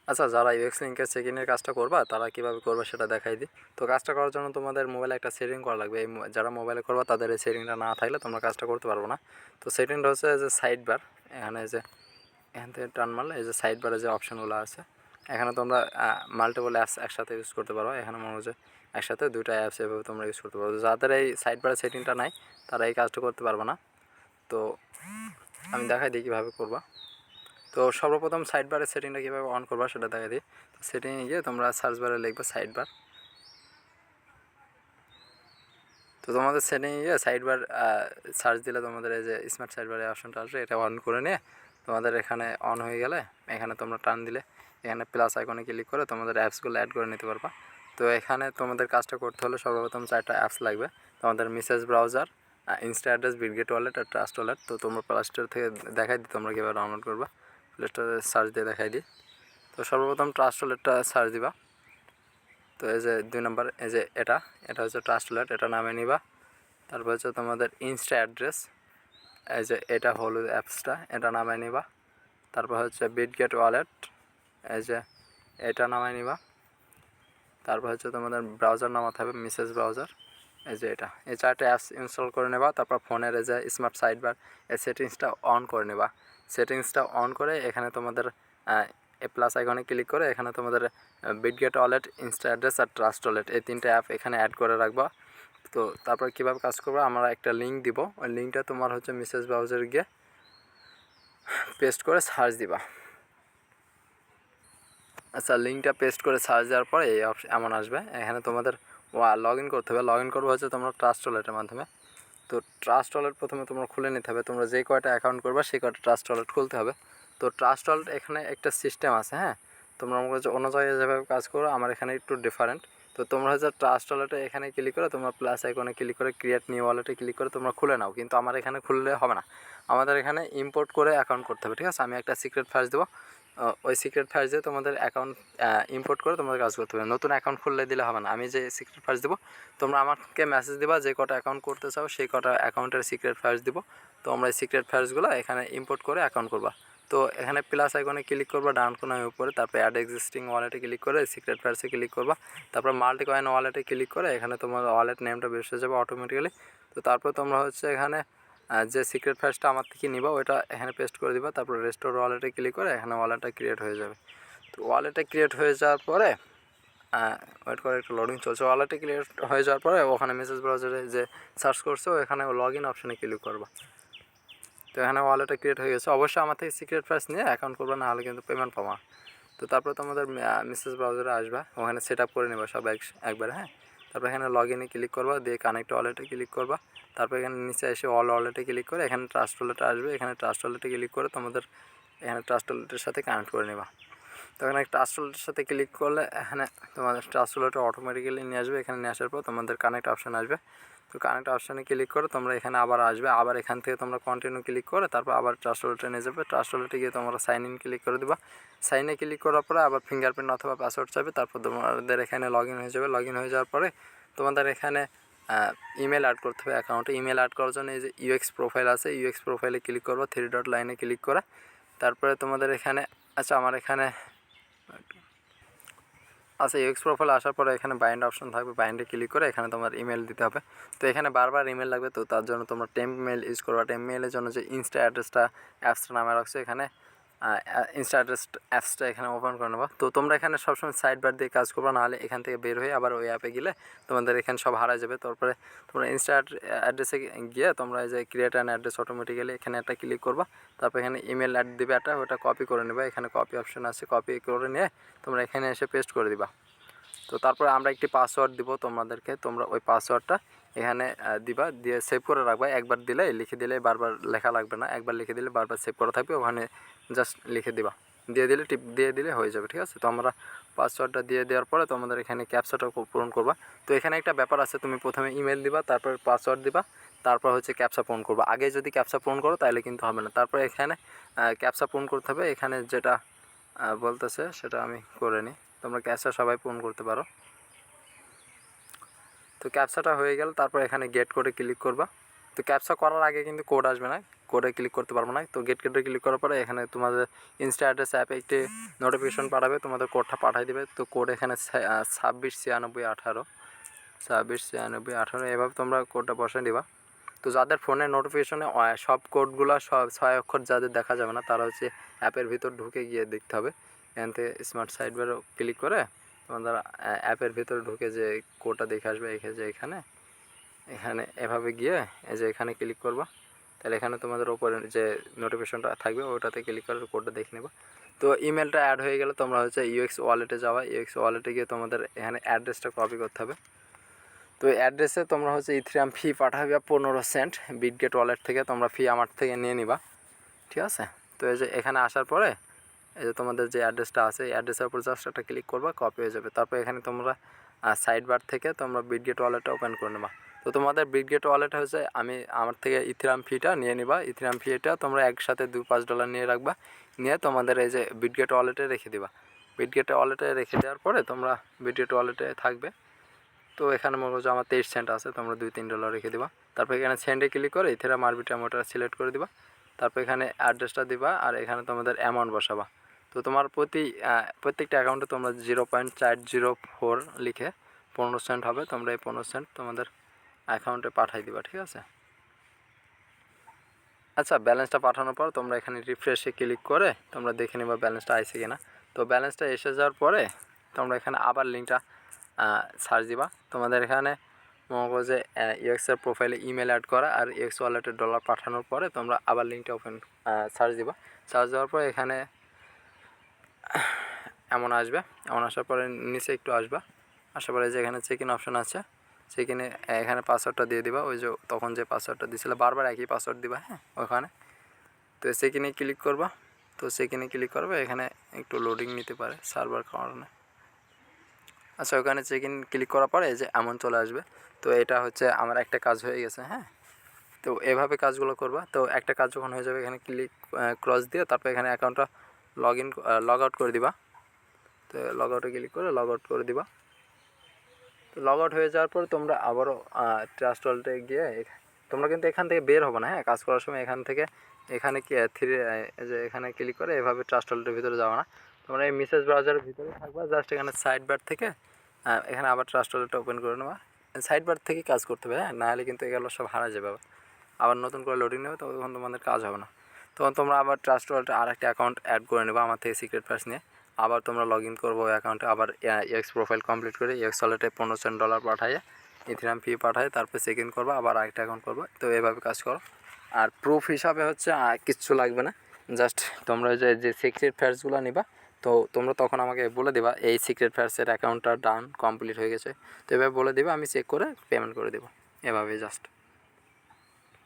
আচ্ছা, যারা ইউএক্স লিঙ্কের চেক ইনের কাজটা করবা তারা কীভাবে করবে সেটা দেখাই দিই। তো কাজটা করার জন্য তোমাদের মোবাইলে একটা সেটিং করা লাগবে। এই যারা মোবাইলে করবা তাদের এই সেটিংটা না থাকলে তোমরা কাজটা করতে পারবো না। তো সেটিংটা হচ্ছে যে সাইড বার, এখানে যে এখান থেকে টার্ন মারলে এই যে সাইড বারে যে অপশানগুলো আছে, এখানে তোমরা মাল্টিপল অ্যাপস একসাথে ইউজ করতে পারো। এখানে মনে হচ্ছে একসাথে দুইটা অ্যাপস এভাবে তোমরা ইউজ করতে পারো। যাদের এই সাইড বারের সেটিংটা নাই তারা এই কাজটা করতে পারবে না। তো আমি দেখাই দিই কীভাবে করবা। তো সর্বপ্রথম সাইড বারের সেটিংটা কীভাবে অন করবা সেটা দেখাই দিই। তো সেটিংয়ে গিয়ে তোমরা সার্চ বারে লিখবে সাইড বার। তো তোমাদের সেটিংয়ে গিয়ে সাইড বার সার্চ দিলে তোমাদের এই যে স্মার্ট সাইড বারের অপশনটা আসবে, এটা অন করে নিয়ে তোমাদের এখানে অন হয়ে গেলে এখানে তোমরা টান দিলে এখানে প্লাস আইকনে ক্লিক করে তোমাদের অ্যাপসগুলো অ্যাড করে নিতে পারবা। তো এখানে তোমাদের কাজটা করতে হলে সর্বপ্রথম 4টা অ্যাপস লাগবে। তোমাদের message browser, insta address, Bitget wallet আর ট্রাস্ট ওয়ালেট। তো তোমরা প্লে স্টোর থেকে দেখাই দিই তোমরা কীভাবে ডাউনলোড করবা। প্লে স্টোরে সার্চ দিয়ে দেখাই দিই। তো সর্বপ্রথম ট্রাস্ট ওয়ালেটটা সার্চ দিবা। তো এই যে 2 নম্বর এই যে এটা হচ্ছে ট্রাস্ট ওয়ালেট, এটা নামে নিবা। তারপর হচ্ছে তোমাদের ইনস্টা অ্যাড্রেস, এই যে এটা হলো অ্যাপসটা, এটা নামায় নিবা। তারপর হচ্ছে বিটগেট ওয়ালেট, এই যে এটা নামায় নিবা। তারপর হচ্ছে তোমাদের ব্রাউজার নামাতে হবে, মেসেজ ব্রাউজার, এই যে এটা। এই 4টে অ্যাপস ইনস্টল করে নেবা। তারপর ফোনের এই যে স্মার্ট সাইড বার এই সেটিংসটা অন করে নেবা। সেটিংসটা অন করে এখানে তোমাদের প্লাস আইকনে ক্লিক করে এখানে তোমাদের বিটগেট ওয়ালেট, ইনস্টা অ্যাড্রেস আর ট্রাস্ট ওয়ালেট এই 3টে অ্যাপ এখানে অ্যাড করে রাখবা। তো তারপর কীভাবে কাজ করবো, আমরা একটা লিঙ্ক দিব। ওই লিঙ্কটা তোমার হচ্ছে মেসেজ ব্রাউজারে গিয়ে পেস্ট করে সার্চ দিবা। আচ্ছা, লিঙ্কটা পেস্ট করে সার্চ দেওয়ার পরে এই এমন আসবে। এখানে তোমাদের লগ ইন করতে হবে। লগ ইন করবো হচ্ছে তোমরা ট্রাস্ট ওয়ালেটের মাধ্যমে। তো ট্রাস্ট ওয়ালেট প্রথমে তোমরা খুলে নিতে হবে। তোমরা যে কয়টা অ্যাকাউন্ট করবা সেই কয়টা ট্রাস্ট ওয়ালেট খুলতে হবে। তো ট্রাস্ট ওয়ালেট এখানে একটা সিস্টেম আছে, হ্যাঁ। তোমরা মনে করছো অন্য জায়গায় যেভাবে কাজ করো, আমার এখানে একটু ডিফারেন্ট। তো তোমরা হচ্ছে ট্রাস্ট ওয়ালেটে এখানে ক্লিক করে তোমরা প্লাস আইকনে ক্লিক করে ক্রিয়েট নিউ ওয়ালেটে ক্লিক করে তোমরা খুলে নাও। কিন্তু আমার এখানে খুললে হবে না, আমাদের এখানে ইম্পোর্ট করে অ্যাকাউন্ট করতে হবে, ঠিক আছে। আমি একটা সিক্রেট ফার্স্ট দেবো, ওই সিক্রেট ফার্স্ট দিয়ে তোমাদের অ্যাকাউন্ট ইম্পোর্ট করে তোমাদের কাজ করতে হবে। নতুন অ্যাকাউন্ট খুললে দিলে হবে না। আমি যে সিক্রেট ফার্স্ট দেবো, তোমরা আমাকে মেসেজ দিবা যে কটা অ্যাকাউন্ট করতে চাও সেই কটা অ্যাকাউন্টের সিক্রেট ফার্স্ট দিব। তো আমরা এই সিক্রেট ফার্স্টগুলো এখানে ইম্পোর্ট করে অ্যাকাউন্ট করবা। তো এখানে প্লাস আইকনে ক্লিক করবা ডাউন কোণার উপরে, তারপর অ্যাড এক্সিস্টিং ওয়ালেটে ক্লিক করে সিক্রেট ফার্স্টে ক্লিক করবা। তারপর মাল্টি কয়েন ওয়ালেটে ক্লিক করে এখানে তোমার ওয়ালেট নেমটা বের হয়ে যাবে অটোমেটিক্যালি। তো তারপর তোমরা হচ্ছে এখানে যে সিক্রেট ফার্স্টটা আমার থেকে নিবা ওইটা এখানে পেস্ট করে দিবা। তারপর রেস্টোর ওয়ালেটে ক্লিক করে এখানে ওয়ালেটটা ক্রিয়েট হয়ে যাবে। তো ওয়ালেটটা ক্রিয়েট হয়ে যাওয়ার পরে ওয়েট করে, একটু লোডিং চলছে। ওয়ালেটে ক্লিয়ার হয়ে যাওয়ার পরে ওখানে মেসেজ ব্রাউজারে যে সার্চ করছো এখানে লগ ইন অপশানে ক্লিক করবা। তো এখানে ওয়ালেটটা ক্রিয়েট হয়ে গেছে। অবশ্যই আমার থেকে সিক্রেট ফার্স্ট নিয়ে অ্যাকাউন্ট করবে, না হলে কিন্তু পেমেন্ট পাবা। তো তারপর তোমাদের মেসেজ ব্রাউজারে আসবা, ওখানে সেট আপ করে নেবা সব একবারে, হ্যাঁ। তারপর এখানে লগ ইনে ক্লিক করবা, দিয়ে কানেক্ট ওয়ালেটে ক্লিক করবা। তারপর এখানে নিচে এসে অল ওয়ালেটে ক্লিক করে এখানে ট্রাস্ট ওয়ালেটে আসবে। এখানে ট্রাস্ট ওয়ালেটে ক্লিক করে তোমাদের এখানে ট্রাস্ট ওয়ালেটের সাথে কানেক্ট করে নেবা। তো এখানে ট্রাস্ট ওয়ালেটের সাথে ক্লিক করলে এখানে তোমাদের ট্রাস্ট ওয়ালেটে অটোমেটিক্যালি নিয়ে আসবে। এখানে নিয়ে আসার পর তোমাদের কানেক্ট অপশান আসবে। তো কানেক্ট অপশানে ক্লিক করে তোমরা এখানে আবার আসবে। আবার এখান থেকে তোমরা কন্টিনিউ ক্লিক করে তারপর আবার ট্রাস্ট ওয়ালেটে নিয়ে যাবে। ট্রাস্ট ওয়ালেটে গিয়ে তোমরা সাইন ইন ক্লিক করে দেবা। সাইনে ক্লিক করার পরে আবার ফিঙ্গারপ্রিন্ট অথবা পাসওয়ার্ড চাইবে। তারপর তোমাদের এখানে লগ ইন হয়ে যাবে। লগ ইন হয়ে যাওয়ার পরে তোমাদের এখানে ইমেল অ্যাড করতে হবে অ্যাকাউন্টে। ইমেল অ্যাড করার জন্য এই যে ইউএক্স প্রোফাইল আছে, ইউএক্স প্রোফাইলে ক্লিক করবো, 3 ডট লাইনে ক্লিক করে তারপরে তোমাদের এখানে আমার এখানে ইউএক্স প্রোফাইল আসার পরে এখানে বাইন্ড অপশন থাকবে, বাইন্ডে ক্লিক করে এখানে তোমার ইমেল দিতে হবে। তো এখানে বারবার ইমেল লাগবে, তো তার জন্য তোমরা টেম্প মেল ইউজ করবা। টেম্প মেলের জন্য যে ইনস্টা অ্যাড্রেসটা অ্যাপসটা নামে রাখছো এখানে ইনস্টা অ্যাড্রেস অ্যাপসটা এখানে ওপেন করে নেবা। তো তোমরা এখানে সবসময় সাইড বার দিয়ে কাজ করবা, নাহলে এখান থেকে বের হয়ে আবার ওই অ্যাপে গেলে তোমাদের এখানে সব হারা যাবে। তারপরে তোমরা ইনস্টা অ্যাড্রেসে গিয়ে তোমরা এই যে ক্রিয়েট অ্যান অ্যাড্রেস অটোমেটিক্যালি এখানে একটা ক্লিক করবা। তারপর এখানে ইমেল অ্যাড দিবে একটা, ওটা কপি করে নেবা। এখানে কপি অপশন আছে, কপি করে নিয়ে তোমরা এখানে এসে পেস্ট করে দিবা। তো তারপরে আমরা একটি পাসওয়ার্ড দিব তোমাদেরকে, তোমরা ওই পাসওয়ার্ডটা এখানে দিবা, দিয়ে সেভ করে রাখবা। একবার দিলে লিখে দিলে বারবার লেখা লাগবে না, একবার লিখে দিলে বারবার সেভ করা থাকবে, ওখানে জাস্ট লিখে দিবা, দিয়ে দিলে টিপ দিয়ে দিলে হয়ে যাবে, ঠিক আছে। তো আমরা পাসওয়ার্ডটা দিয়ে দেওয়ার পরে তোমাদের এখানে ক্যাপচাটা পূরণ করবা। তো এখানে একটা ব্যাপার আছে, তুমি প্রথমে ইমেল দিবা, তারপর পাসওয়ার্ড দিবা, তারপর হচ্ছে ক্যাপচা পূরণ করবা। আগে যদি ক্যাপচা পূরণ করো তাহলে কিন্তু হবে না। তারপরে এখানে ক্যাপচা পূরণ করতে হবে। এখানে যেটা বলতেছে সেটা আমি করে নিই, তোমরা ক্যাপচা সবাই পূরণ করতে পারো। তো ক্যাপচাটা হয়ে গেল, তারপর এখানে গেট করে ক্লিক করবা। তো ক্যাপচা করার আগে কিন্তু কোড আসবে না, কোডে ক্লিক করতে পারবো না। তো গেট কোডে ক্লিক করার পরে এখানে তোমাদের ইনস্টা অ্যাড্রেস অ্যাপে একটি নোটিফিকেশন পাঠাবে, তোমাদের কোডটা পাঠিয়ে দেবে। তো কোড এখানে 269618 269618 এভাবে তোমরা কোডটা বসে দিবা। তো যাদের ফোনে নোটিফিকেশনে সব কোডগুলো 6 অক্ষর যাদের দেখা যাবে না, তারা হচ্ছে অ্যাপের ভিতর ঢুকে গিয়ে দেখতে হবে। এখান থেকে স্মার্ট সাইড বারে ক্লিক করে তোমাদের অ্যাপের ভিতরে ঢুকে যে কোডটা দেখে আসবে, এখানে এভাবে গিয়ে এই যে এখানে ক্লিক করবা। তাহলে এখানে তোমাদের ওপরে যে নোটিফিকেশনটা থাকবে ওটাতে ক্লিক করে কোডটা দেখে নেবা। তো ইমেলটা অ্যাড হয়ে গেলে তোমরা হচ্ছে ইউএক্স ওয়ালেটে যাওয়া, ইউএক্স ওয়ালেটে গিয়ে তোমাদের এখানে অ্যাড্রেসটা কপি করতে হবে। তো অ্যাড্রেসে তোমরা হচ্ছে ইথেরিয়াম ফি পাঠাবে 15 সেন্ট বিটগেট ওয়ালেট থেকে, তোমরা ফি আমার থেকে নিয়ে নিবা, ঠিক আছে। তো এই যে এখানে আসার পরে এই যে তোমাদের যে অ্যাড্রেসটা আছে এই অ্যাড্রেসের উপর জাস্ট একটা ক্লিক করবা, কপি হয়ে যাবে। তারপর এখানে তোমরা সাইড বার থেকে তোমরা বিটগেট ওয়ালেটটা ওপেন করে নেবা। তো তোমাদের বিটগেট ওয়ালেটে হচ্ছে আমার থেকে ইথেরিয়াম ফিটা নিয়ে নিবা। ইথেরিয়াম ফিটা তোমরা একসাথে $2-5 নিয়ে রাখবা, নিয়ে তোমাদের এই যে বিটগেট ওয়ালেটে রেখে দিবা। বিটগেট ওয়ালেটে রেখে দেওয়ার পরে তোমরা বিটগেট ওয়ালেটে থাকবে। তো এখানে মনে করছো আমার 23 সেন্ট আছে, তোমরা $2-3 রেখে দিবা। তারপর এখানে সেন্ডে ক্লিক করে ইথেরিয়াম আরবিট্রাম ওটা সিলেক্ট করে দিবা। তারপর এখানে অ্যাড্রেসটা দিবা আর এখানে তোমাদের অ্যামাউন্ট বসাবা। তো তোমার প্রত্যেকটা অ্যাকাউন্টে তোমরা 0.404 লিখে 15 সেন্ট হবে, তোমরা এই 15 সেন্ট তোমাদের অ্যাকাউন্টে পাঠিয়ে দিবা, ঠিক আছে। আচ্ছা, ব্যালেন্সটা পাঠানোর পর তোমরা এখানে রিফ্রেশে ক্লিক করে তোমরা দেখে নেবা ব্যালেন্সটা আইছে কিনা। তো ব্যালেন্সটা এসে যাওয়ার পরে তোমরা এখানে আবার লিঙ্কটা সার্চ দিবা। তোমাদের এখানে মনে করো যে ইউএক্সের প্রোফাইলে ইমেল অ্যাড করা আর ইউএক্স ওয়ালেটে ডলার পাঠানোর পরে তোমরা আবার লিঙ্কটা সার্চ দিবা। সার্চ দেওয়ার পরে এখানে এমন আসবে, এমন আসার পরে নিচে একটু আসার পরে যে এখানে চেক ইন অপশান আছে, চেক ইনে এখানে পাসওয়ার্ডটা দিয়ে দিবা। ওই যে তখন যে পাসওয়ার্ডটা দিয়েছিলে বারবার একই পাসওয়ার্ড দিবা, হ্যাঁ ওখানে। তো চেক ইনে ক্লিক করবা। তো চেক ইনে ক্লিক করবে, এখানে একটু লোডিং নিতে পারে সার্ভার কারণে। আচ্ছা, ওখানে চেক ইন ক্লিক করার পরে যে এমন চলে আসবে। তো এটা হচ্ছে আমার একটা কাজ হয়ে গেছে, হ্যাঁ। তো এভাবে কাজগুলো করবা। তো একটা কাজ যখন হয়ে যাবে এখানে ক্রস দিয়ে তারপর এখানে অ্যাকাউন্টটা লগ আউট করে দিবা। তো লগ আউটে ক্লিক করে লগ আউট করে দিবা। তো লগ আউট হয়ে যাওয়ার পর তোমরা আবারও ট্রাস্ট ওয়ালেটে গিয়ে তোমরা কিন্তু এখান থেকে বের হবে না, হ্যাঁ। কাজ করার সময় এখানে কি যে এখানে ক্লিক করে এভাবে ট্রাস্ট ওয়ালেটের ভিতরে যাওয়া না, তোমরা এই মেসেজ ব্রাউজারের ভিতরে থাকবা। জাস্ট এখানে সাইড বার থেকে এখানে আবার ট্রাস্ট ওয়ালেটটা ওপেন করে নেওয়া। সাইড বার থেকে কাজ করতে হবে, হ্যাঁ, নাহলে কিন্তু এগুলো সব হারা যাবে। আবার নতুন করে লোডিং নেবে, তখন তোমাদের কাজ হবে না। তখন তোমরা আবার ট্রাস্ট ওয়ালেটে আর একটা অ্যাকাউন্ট অ্যাড করে নেবে আমার থেকে সিক্রেট পাস নিয়ে। আবার তোমরা লগ ইন করবো ওই অ্যাকাউন্টে, আবার ইউএক্স প্রোফাইল কমপ্লিট করে ইউএক্স ওয়ালেটে $15 পাঠাইয়ে ইথেরিয়াম ফি পাঠায়, তারপর চেক ইন করবো, আবার আরেকটা অ্যাকাউন্ট করবো। তো এভাবে কাজ করো। আর প্রুফ হিসাবে হচ্ছে কিচ্ছু লাগবে না, জাস্ট তোমরা যে সিক্রেট ফ্যাটসগুলো নিবা, তো তোমরা তখন আমাকে বলে দেবা এই সিক্রেট ফ্যাটসের অ্যাকাউন্টটা ডান কমপ্লিট হয়ে গেছে। তো এভাবে বলে দেবে, আমি চেক করে পেমেন্ট করে দেবো, এভাবেই জাস্ট।